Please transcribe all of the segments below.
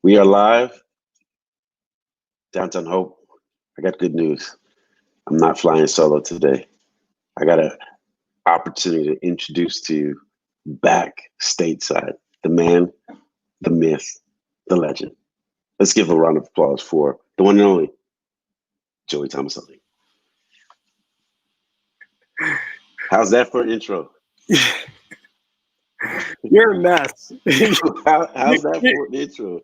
We are live, Downtown Hope. I got good news. I'm not flying solo today. I got an opportunity to introduce to you back stateside, the man, the myth, the legend. Let's give a round of applause for the one and only Joey Tomaselli. How's that for an intro? You're a mess. How's that for an intro?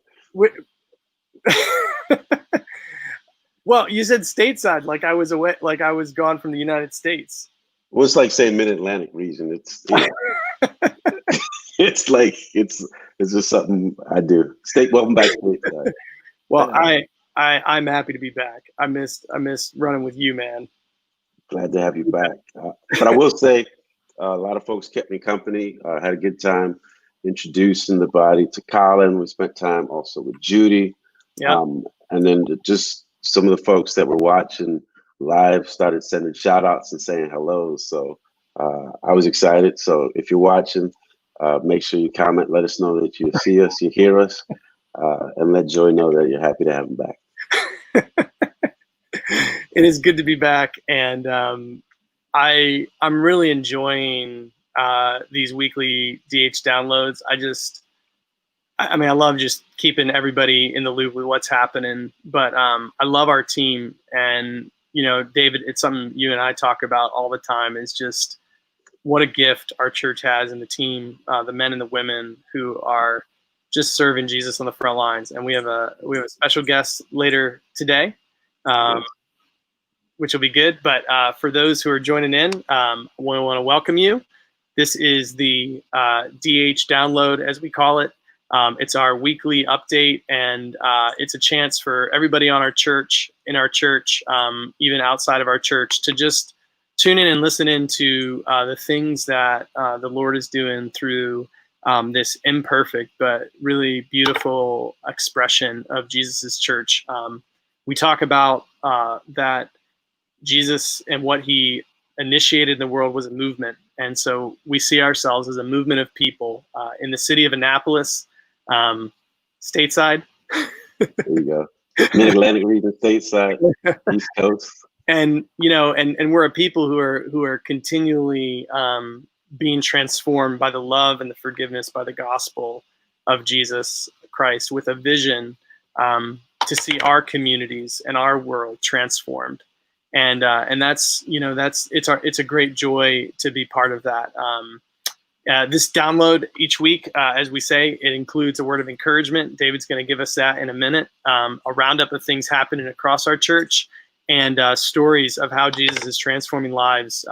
Well, you said stateside, like I was away, like I was gone from the United States. Well, it's like saying Mid-Atlantic region. It's it's like it's just something I do. Welcome back stateside. Well, I'm happy to be back. I missed running with you, man. Glad to have you back. But I will say, a lot of folks kept me company. Had a good time introducing the body to Colin. We spent time also with Judy. Yeah. And then just some of the folks that were watching live started sending shout outs and saying hello. So I was excited. So if you're watching, make sure you comment, let us know that you see us, you hear us, and let Joey know that you're happy to have him back. It is good to be back. And I'm really enjoying these weekly DH downloads. I mean, I love just keeping everybody in the loop with what's happening, but I love our team. And, you know, David, it's something you and I talk about all the time, is just what a gift our church has in the team, the men and the women who are just serving Jesus on the front lines. And we have a special guest later today, which will be good. But for those who are joining in, we want to welcome you. This is the DH download, as we call it. It's our weekly update, and it's a chance for everybody in our church, even outside of our church, to just tune in and listen into the things that the Lord is doing through this imperfect but really beautiful expression of Jesus's church. We talk about that Jesus and what he initiated in the world was a movement, and so we see ourselves as a movement of people in the city of Annapolis. Stateside. There you go. Mid-Atlantic region, stateside, East Coast. And you know, and we're a people who are continually being transformed by the love and the forgiveness by the gospel of Jesus Christ, with a vision to see our communities and our world transformed. And that's, you know, it's a great joy to be part of that. This download each week, as we say, it includes a word of encouragement. David's going to give us that in a minute. A roundup of things happening across our church, and stories of how Jesus is transforming lives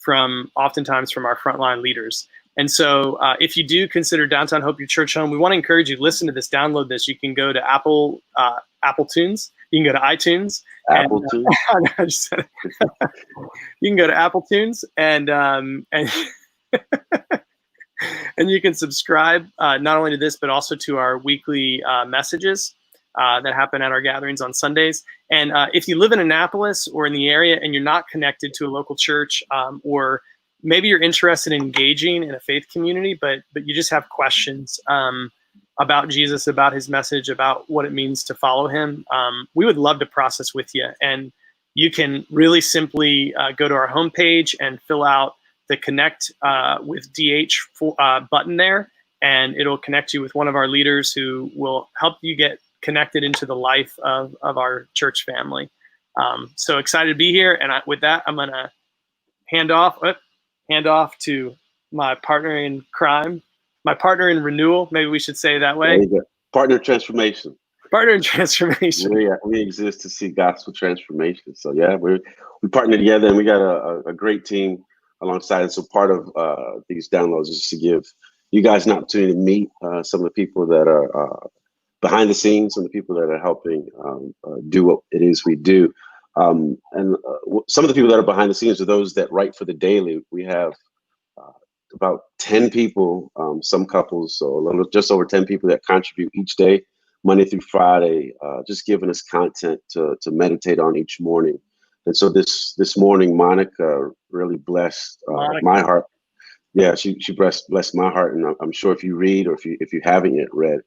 oftentimes from our frontline leaders. And so if you do consider Downtown Hope your church home, we want to encourage you to listen to this, download this. You can go to Apple Tunes. You can go to iTunes. You can go to Apple Tunes and and you can subscribe not only to this, but also to our weekly messages that happen at our gatherings on Sundays. And if you live in Annapolis or in the area and you're not connected to a local church, or maybe you're interested in engaging in a faith community, but you just have questions about Jesus, about his message, about what it means to follow him, we would love to process with you. And you can really simply go to our homepage and fill out the connect with DH button there, and it'll connect you with one of our leaders who will help you get connected into the life of our church family. So excited to be here. And with that, I'm going to hand off to my partner in crime, my partner in renewal. Maybe we should say it that way. There you go. Partner in transformation. Partner in transformation. We exist to see gospel transformation. So yeah, we partner together, and we got a great team alongside. And so part of these downloads is to give you guys an opportunity to meet some of the people that are behind the scenes and the people that are helping do what it is we do. And some of the people that are behind the scenes are those that write for the Daily. We have about 10 people, some couples, so just over 10 people that contribute each day, Monday through Friday, just giving us content to meditate on each morning. And so this morning, Monica really blessed my heart. Yeah, she blessed my heart, and I'm sure if you read, or if you haven't yet read,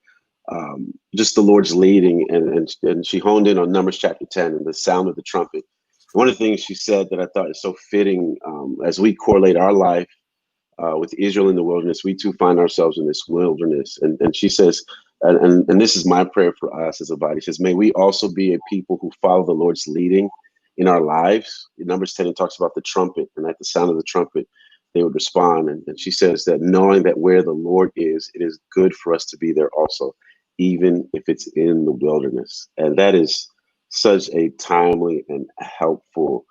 just the Lord's leading, and she honed in on Numbers chapter 10 and the sound of the trumpet. One of the things she said that I thought is so fitting, as we correlate our life with Israel in the wilderness, we too find ourselves in this wilderness. And she says, and this is my prayer for us as a body, she says, may we also be a people who follow the Lord's leading in our lives. In Numbers 10, it talks about the trumpet, and at the sound of the trumpet, they would respond. And she says that knowing that where the Lord is, it is good for us to be there also, even if it's in the wilderness. And that is such a timely and helpful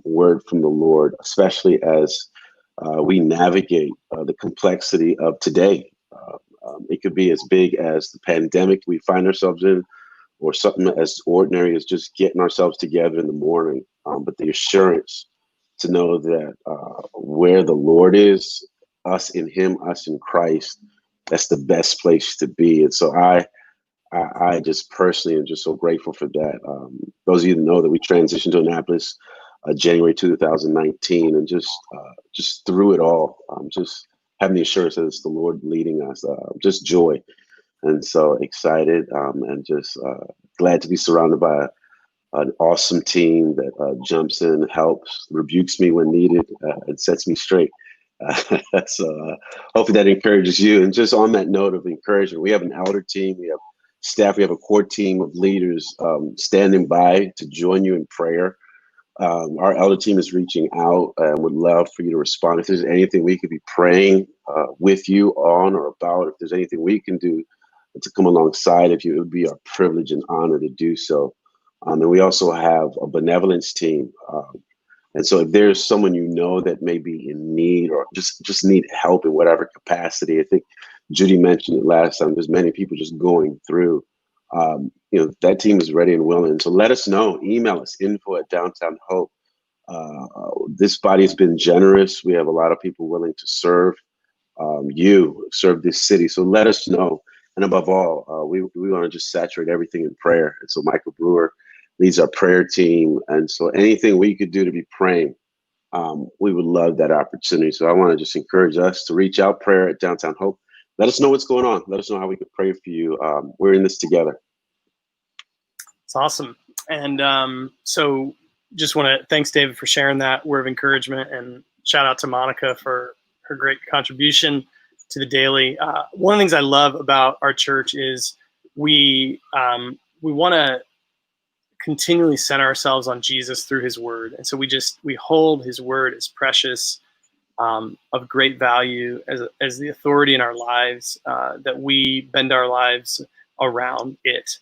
word from the Lord, especially as we navigate the complexity of today. It could be as big as the pandemic we find ourselves in, or something as ordinary as just getting ourselves together in the morning. But the assurance to know that where the Lord is, us in Him, us in Christ, that's the best place to be. And so I just personally am just so grateful for that. Those of you that know that we transitioned to Annapolis January 2019, and just through it all, just having the assurance that it's the Lord leading us, just joy. And so excited, and just glad to be surrounded by an awesome team that jumps in, helps, rebukes me when needed, and sets me straight. So hopefully that encourages you. And just on that note of encouragement, we have an elder team, we have staff, we have a core team of leaders standing by to join you in prayer. Our elder team is reaching out and would love for you to respond. If there's anything we could be praying with you on or about, if there's anything we can do to come alongside of you, it would be our privilege and honor to do so. And we also have a benevolence team. And so if there's someone you know that may be in need or just need help in whatever capacity, I think Judy mentioned it last time, there's many people just going through, that team is ready and willing. So let us know, email us, info@Downtown Hope. This body has been generous. We have a lot of people willing to serve serve this city. So let us know. And above all, we want to just saturate everything in prayer. And so Michael Brewer leads our prayer team. And so anything we could do to be praying, we would love that opportunity. So I want to just encourage us to reach out, prayer@Downtown Hope. Let us know what's going on. Let us know how we can pray for you. We're in this together. It's awesome. And so just want to thanks David for sharing that word of encouragement, and shout out to Monica for her great contribution to the daily. One of the things I love about our church is we want to continually center ourselves on Jesus through His word. And so we hold His word as precious, of great value, as the authority in our lives, that we bend our lives around it.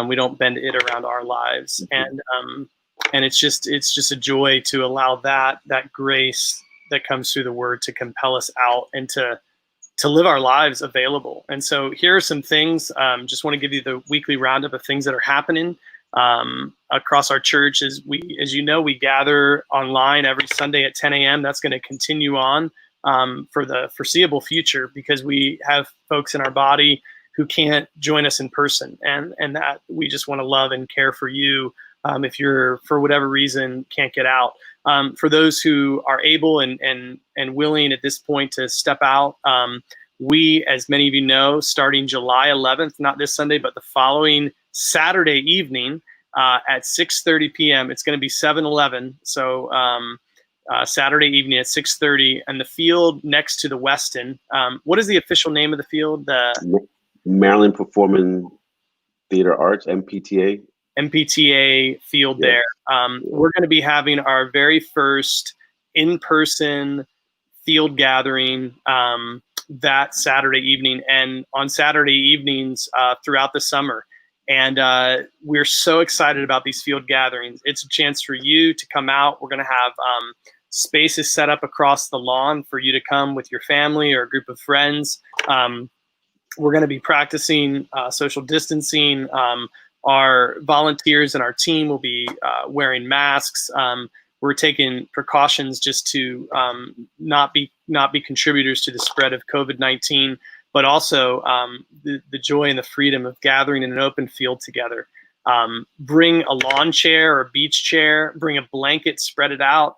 We don't bend it around our lives. And it's just a joy to allow that grace that comes through the word to compel us out and to live our lives available. And so here are some things. Just want to give you the weekly roundup of things that are happening across our church. As you know, we gather online every Sunday at 10 a.m. That's going to continue on for the foreseeable future, because we have folks in our body who can't join us in person, and that we just want to love and care for you if you're, for whatever reason, can't get out. For those who are able and willing at this point to step out, we, as many of you know, starting July 11th, not this Sunday, but the following Saturday evening at 6:30 p.m. It's going to be 7-Eleven. So Saturday evening at 6:30, and the field next to the Westin. What is the official name of the field? The Maryland Performing Theater Arts, MPTA. MPTA field there. We're going to be having our very first in-person field gathering that Saturday evening, and on Saturday evenings throughout the summer. And we're so excited about these field gatherings. It's a chance for you to come out. We're going to have spaces set up across the lawn for you to come with your family or a group of friends. We're going to be practicing social distancing. Our volunteers and our team will be wearing masks. We're taking precautions just to not be contributors to the spread of COVID-19, but also the joy and the freedom of gathering in an open field together. Bring a lawn chair or a beach chair. Bring a blanket, spread it out.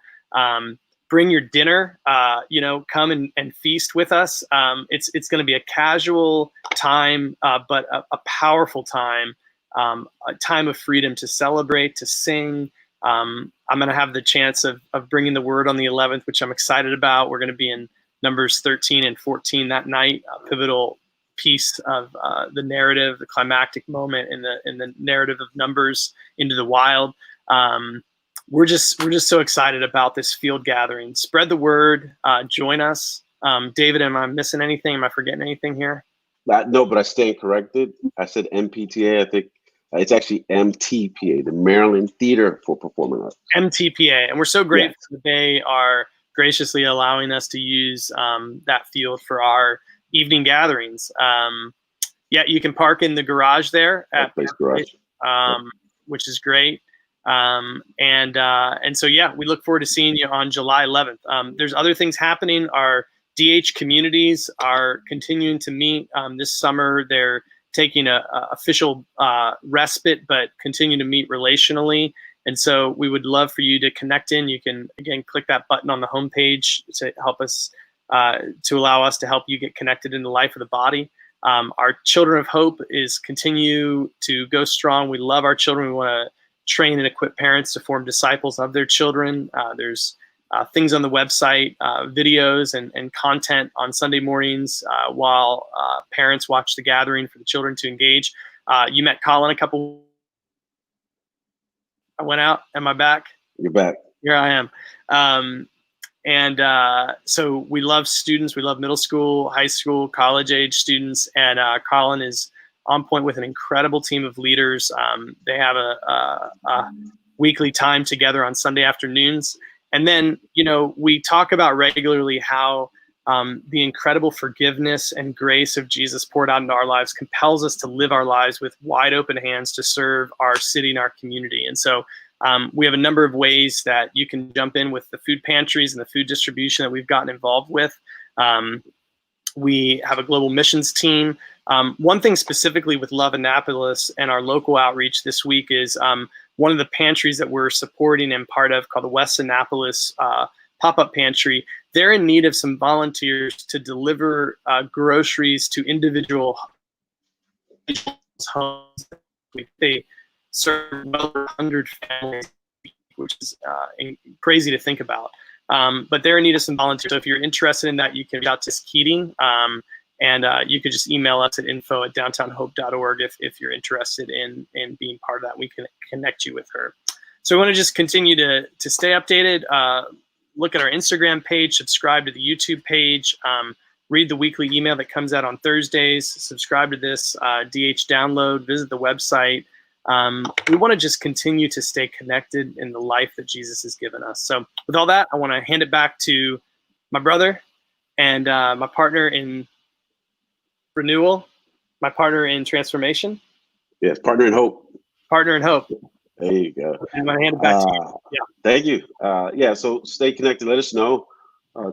bring your dinner, come and feast with us. It's going to be a casual time, but a powerful time, a time of freedom to celebrate, to sing. I'm going to have the chance of bringing the word on the 11th, which I'm excited about. We're going to be in Numbers 13 and 14 that night, a pivotal piece of the narrative, the climactic moment in the narrative of Numbers into the wild. We're just so excited about this field gathering. Spread the word. Join us. David, am I missing anything? Am I forgetting anything here? No, but I stand corrected. I said MPTA. I think it's actually MTPA, the Maryland Theater for Performing Arts. MTPA, and we're so grateful that they are graciously allowing us to use that field for our evening gatherings. You can park in the garage there at Garage, which is great. And so, we look forward to seeing you on July 11th. There's other things happening. Our DH communities are continuing to meet this summer. They're taking a official respite, but continue to meet relationally. And so we would love for you to connect in. You can, again, click that button on the homepage to help us, to allow us to help you get connected in the life of the body. Our Children of Hope is continue to go strong. We love our children. We want to train and equip parents to form disciples of their children. There's things on the website, videos and content on Sunday mornings while parents watch the gathering for the children to engage. You met Colin a couple. I went out. Am I back? You're back. Here I am. So we love students. We love middle school, high school, college age students. And Colin is on point with an incredible team of leaders. They have a weekly time together on Sunday afternoons. And then, we talk about regularly how the incredible forgiveness and grace of Jesus poured out into our lives compels us to live our lives with wide open hands to serve our city and our community. And so we have a number of ways that you can jump in with the food pantries and the food distribution that we've gotten involved with. We have a global missions team. One thing specifically with Love Annapolis and our local outreach this week is one of the pantries that we're supporting and part of, called the West Annapolis Pop-Up Pantry. They're in need of some volunteers to deliver groceries to individual homes. They serve well over 100 families, which is crazy to think about. But they're in need of some volunteers. So if you're interested in that, you can reach out to Keating, and you could just email us at info@downtownhope.org if you're interested in being part of that. We can connect you with her. So we want to just continue to stay updated. Look at our Instagram page, subscribe to the YouTube page, read the weekly email that comes out on Thursdays, subscribe to this DH download, visit the website. We want to just continue to stay connected in the life that Jesus has given us. So with all that, I want to hand it back to my brother and my partner in renewal, my partner in transformation. Yes, partner in hope. Partner in hope. There you go. I'm going to hand it back to you. Yeah. Thank you. So stay connected. Let us know.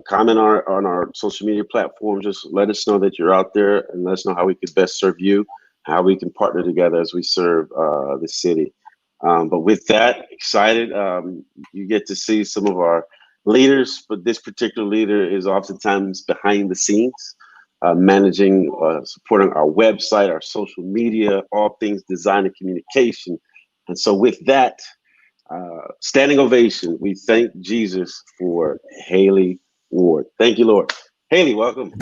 Comment on our social media platforms. Just let us know that you're out there, and let us know how we could best serve you, how we can partner together as we serve the city. But with that, excited. You get to see some of our leaders, but this particular leader is oftentimes behind the scenes, managing, supporting our website, our social media, all things design and communication. And so with that, standing ovation, we thank Jesus for Haley Ward. Thank you, Lord. Haley, welcome.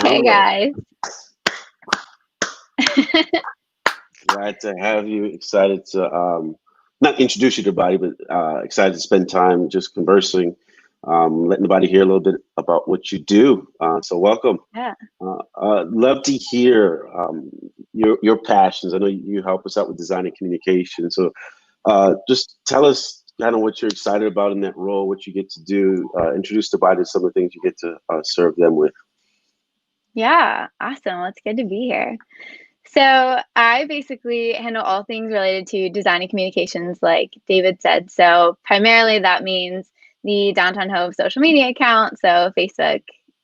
Hey, guys. Glad to have you. Excited to not introduce you to the body, but excited to spend time just conversing, letting the body hear a little bit about what you do. So welcome. Yeah. Love to hear your passions. I know you help us out with design and communication. So just tell us kind of what you're excited about in that role, what you get to do, introduce the body to some of the things you get to serve them with. Yeah, awesome. Well, it's good to be here. So I basically handle all things related to design and communications, like David said. So primarily that means the Downtown Hope social media account, so Facebook,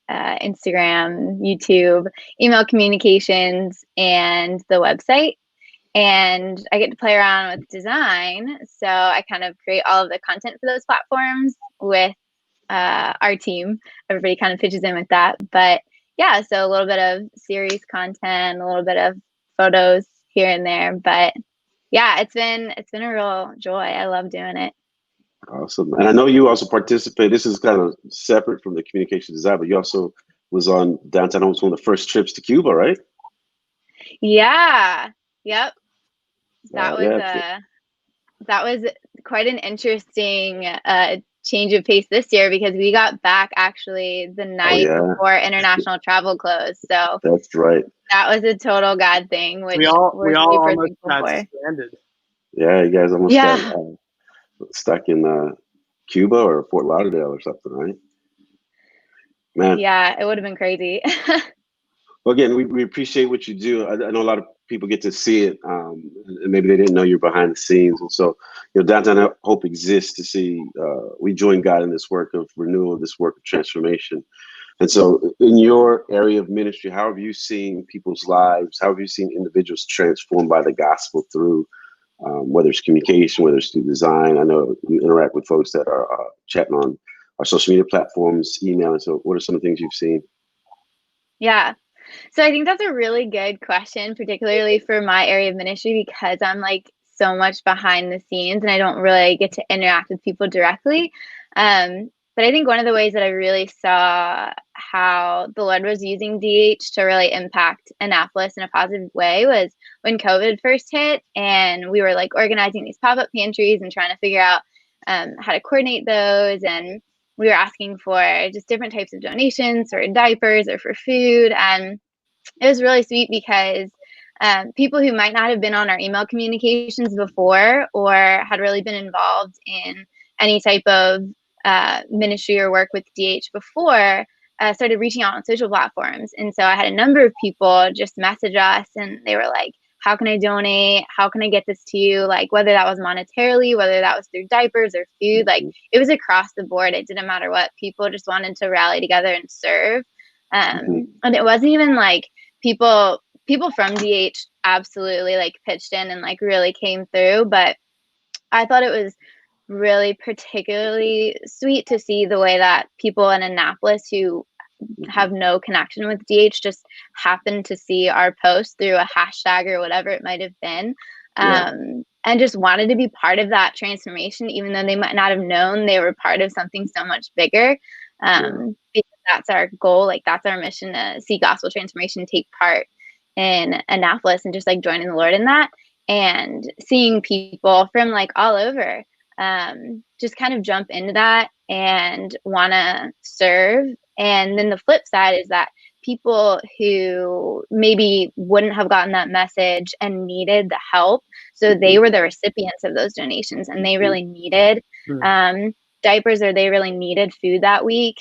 Instagram, YouTube, email communications, and the website. And I get to play around with design. So I kind of create all of the content for those platforms with our team. Everybody kind of pitches in with that. But yeah, so a little bit of series content, a little bit of photos here and there. But yeah, it's been a real joy. I love doing it. Awesome. And I know you also participate. This is kind of separate from the communication design, but you also was on Downtown Home, was one of the first trips to Cuba, right? Yeah. Yep. Yeah. That was quite an interesting change of pace this year because we got back actually the Oh night yeah, before international travel closed. So that's right. that was a total God thing, which We all we're super almost thankful got for. stranded. Yeah, you guys almost got Yeah. stuck in Cuba or Fort Lauderdale or something, right? Man, Yeah, it would have been crazy. well, again, we appreciate what you do. I know a lot of people get to see it, and maybe they didn't know you're behind the scenes. And so, Downtown Hope exists to see. We join God in this work of renewal, this work of transformation. And so, in your area of ministry, how have you seen people's lives? How have you seen individuals transformed by the gospel through, whether it's communication, whether it's through design? I know you interact with folks that are chatting on our social media platforms, emailing. So, what are some of the things you've seen? Yeah. So I think that's a really good question, particularly for my area of ministry, because I'm like so much behind the scenes and I don't really get to interact with people directly. But I think one of the ways that I really saw how the Lord was using DH to really impact Annapolis in a positive way was when COVID first hit and we were like organizing these pop-up pantries and trying to figure out how to coordinate those. And we were asking for just different types of donations for diapers or for food. And it was really sweet because people who might not have been on our email communications before or had really been involved in any type of ministry or work with DH before started reaching out on social platforms. And so I had a number of people just message us and they were like, how can I donate? How can I get this to you? Like whether that was monetarily, whether that was through diapers or food, like it was across the board. It didn't matter what. People just wanted to rally together and serve. And it wasn't even like people from DH absolutely like pitched in and like really came through, but I thought it was really particularly sweet to see the way that people in Annapolis who have no connection with DH just happened to see our post through a hashtag or whatever it might have been. Yeah. And just wanted to be part of that transformation, even though they might not have known they were part of something so much bigger. Because that's our goal, like that's our mission to see gospel transformation take part in Annapolis and just like joining the Lord in that and seeing people from like all over just kind of jump into that and want to serve. And then the flip side is that people who maybe wouldn't have gotten that message and needed the help, so they were the recipients of those donations and they really needed diapers or they really needed food that week.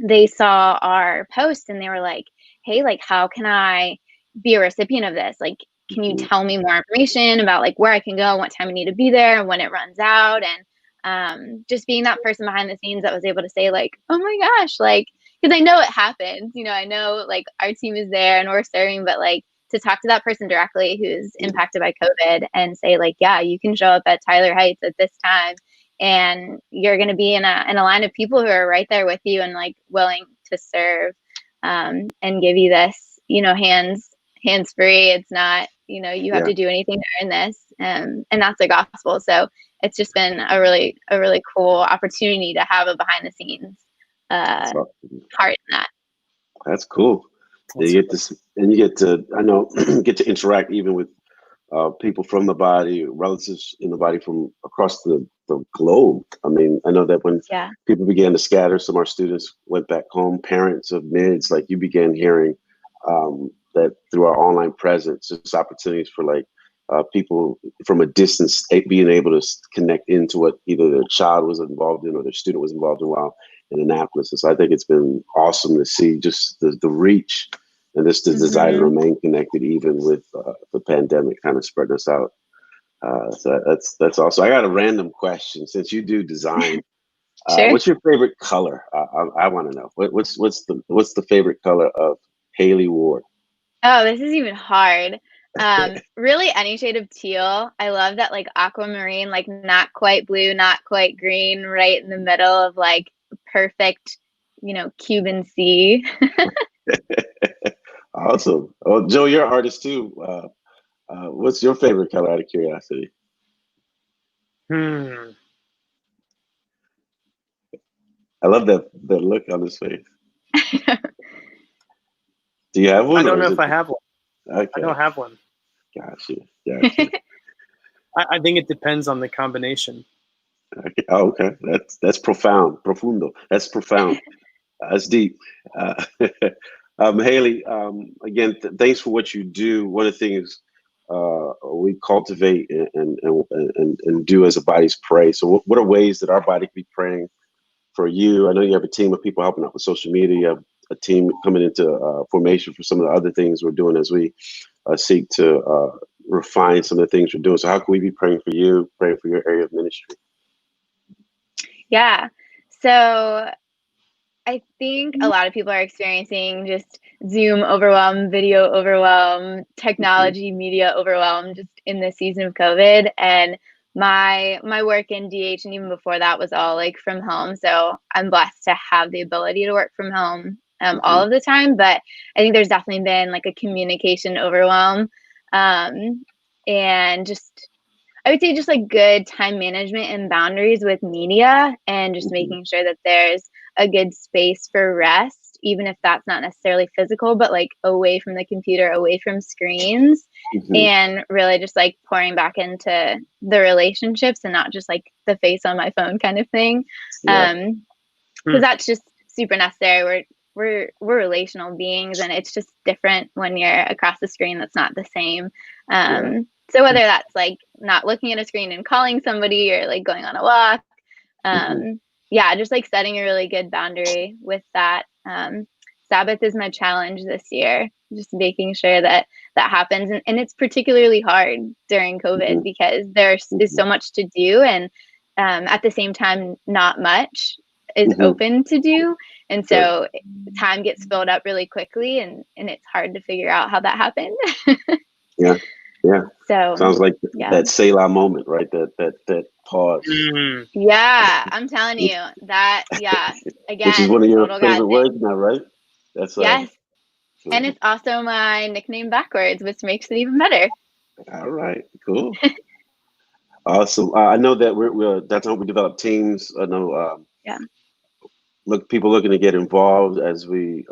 They saw our post and they were like, hey, like how can I be a recipient of this? Like, can you tell me more information about like where I can go, what time I need to be there, and when it runs out? And just being that person behind the scenes that was able to say like, oh my gosh, like, because I know it happens, I know like our team is there and we're serving, but like to talk to that person directly who's impacted by COVID and say like, yeah, you can show up at Tyler Heights at this time and you're going to be in a line of people who are right there with you and like willing to serve and give you this, hands free. It's not, you have to do anything to earn this. And that's the gospel. So it's just been a really cool opportunity to have a behind the scenes part in that. That's cool. You get this, and you get to, I know, get to interact even with people from the body, relatives in the body from across the globe. I mean, I know that when people began to scatter, some of our students went back home, parents of mids, like you began hearing that through our online presence, there's opportunities for like people from a distance being able to connect into what either their child was involved in or their student was involved in while in Annapolis. And so I think it's been awesome to see just the reach and this the desire to remain connected even with the pandemic kind of spreading us out. So that's awesome. I got a random question. Since you do design, Sure. what's your favorite color? I want to know. What's the favorite color of Haley Ward? Oh, this is even hard. Really any shade of teal. I love that like aquamarine, like not quite blue, not quite green, right in the middle of like perfect, Cuban sea. Awesome. Oh, Joe, you're an artist too. What's your favorite color out of curiosity? Hmm. I love the look on his face. Do you have one? I don't or know is if it- I have one. Okay. I don't have one. Gotcha. Gotcha. I think it depends on the combination. Okay. Oh, okay. That's profound. Profundo. That's profound. That's deep. Uh, Haley, again, thanks for what you do. One of the things we cultivate and do as a body's pray. So, what are ways that our body can be praying for you? I know you have a team of people helping out with social media. You have a team coming into formation for some of the other things we're doing as we seek to refine some of the things we're doing. So, how can we be praying for you, praying for your area of ministry? Yeah. So I think a lot of people are experiencing just Zoom overwhelm, video overwhelm, technology, media overwhelm just in the season of COVID. And my work in DH and even before that was all like from home. So I'm blessed to have the ability to work from home all of the time. But I think there's definitely been like a communication overwhelm. And just I would say just like good time management and boundaries with media and just making sure that there's a good space for rest, even if that's not necessarily physical, but like away from the computer, away from screens, and really just like pouring back into the relationships and not just like the face on my phone kind of thing. Because that's just super necessary. We're relational beings, and it's just different when you're across the screen. That's not the same. So whether that's like not looking at a screen and calling somebody or like going on a walk, just like setting a really good boundary with that. Sabbath is my challenge this year, just making sure that happens. And it's particularly hard during COVID because there is so much to do. And at the same time, not much is open to do. And so time gets filled up really quickly and it's hard to figure out how that happened. Yeah. So sounds like that Selah moment, right? That pause. Yeah, I'm telling you that. Yeah, again, which is one of your total favorite God words now, right? That's yes, and it's also my nickname backwards, which makes it even better. All right, cool, awesome. I know that we're that's how we develop teams. I know. People looking to get involved as we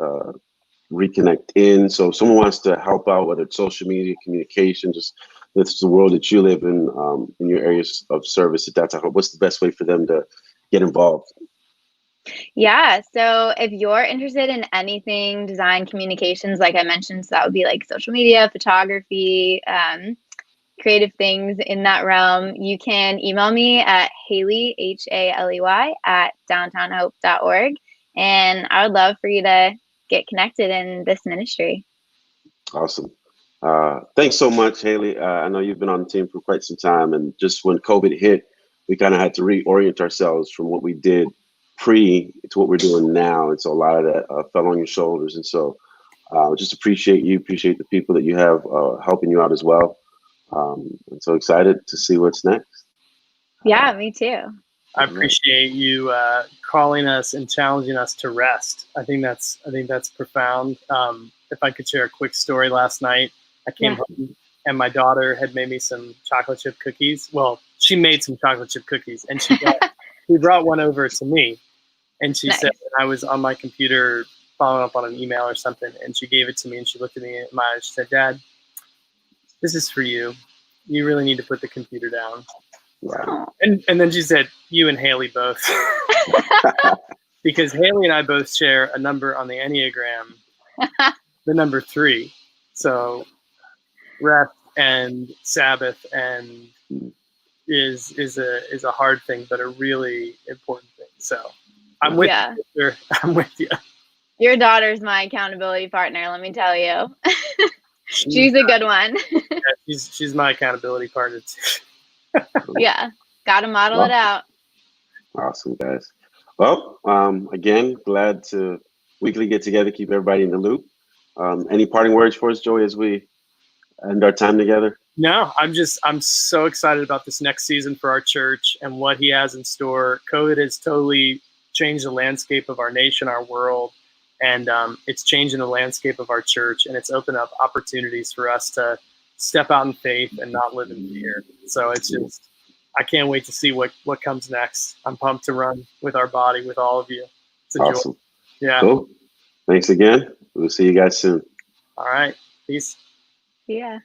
reconnect in. So if someone wants to help out, whether it's social media, communication, just it's the world that you live in your areas of service. If that's what's the best way for them to get involved? Yeah, so if you're interested in anything design communications, like I mentioned, so that would be like social media, photography, creative things in that realm, you can email me at Haley, HALEY, at downtownhope.org. And I would love for you to get connected in this ministry. Awesome. Thanks so much, Haley. I know you've been on the team for quite some time, and just when COVID hit, we kind of had to reorient ourselves from what we did pre to what we're doing now. And so a lot of that fell on your shoulders. And so just appreciate the people that you have helping you out as well. I'm so excited to see what's next. Yeah, me too. I appreciate you calling us and challenging us to rest. I think that's profound. If I could share a quick story, last night I came home and my daughter had made me some chocolate chip cookies. Well, she made some chocolate chip cookies and she brought one over to me, and she said, I was on my computer following up on an email or something, and she gave it to me and she looked at me in my eyes. She said, "Dad, this is for you. You really need to put the computer down." Wow. And then she said, "You and Haley both." Because Haley and I both share a number on the Enneagram, the number 3. So rest and Sabbath and is a hard thing, but a really important thing. So I'm with you. I'm with you. Your daughter's my accountability partner, let me tell you. She's a good one. Yeah, she's my accountability partner too. Yeah, gotta model it out. Awesome, guys. Well, again, glad to weekly get together, keep everybody in the loop. Any parting words for us, Joey, as we end our time together? No, I'm so excited about this next season for our church and what he has in store. COVID has totally changed the landscape of our nation, our world, and it's changing the landscape of our church, and it's opened up opportunities for us to step out in faith and not live in fear. So it's just, I can't wait to see what comes next. I'm pumped to run with our body, with all of you. It's a Awesome. joy. Yeah. Cool. Thanks again. We'll see you guys soon. All right. Peace. Yeah.